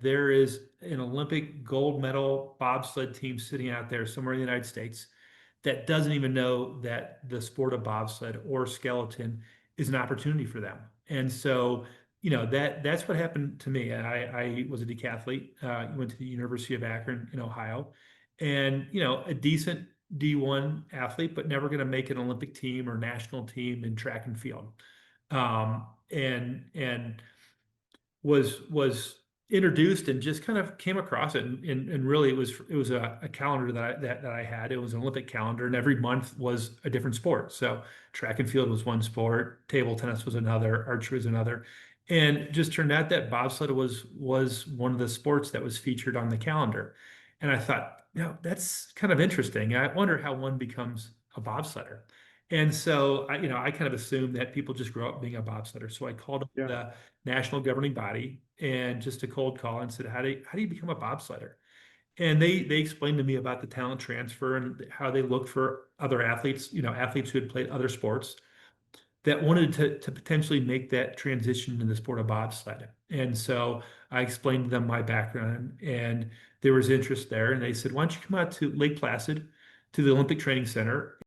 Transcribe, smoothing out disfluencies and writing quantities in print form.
there is an Olympic gold medal bobsled team sitting out there somewhere in the United States that doesn't even know that the sport of bobsled or skeleton is an opportunity for them. And so, that's what happened to me. I was a decathlete, went to the University of Akron in Ohio, and a decent D1 athlete, but never going to make an Olympic team or national team in track and field. And was introduced and just kind of came across it, and really it was a calendar that I had. It was an Olympic calendar, and every month was a different sport. So track and field was one sport, table tennis was another, archery was another, and it just turned out that bobsled was one of the sports that was featured on the calendar. And I thought, that's kind of interesting. I wonder how one becomes a bobsledder. And so I kind of assumed that people just grow up being a bobsledder. So I called up Yeah. the national governing body and just a cold call and said, how do you become a bobsledder? And they explained to me about the talent transfer and how they look for other athletes, athletes who had played other sports that wanted to potentially make that transition to the sport of bobsled. And so I explained to them my background, and there was interest there. And they said, why don't you come out to Lake Placid to the Olympic Training Center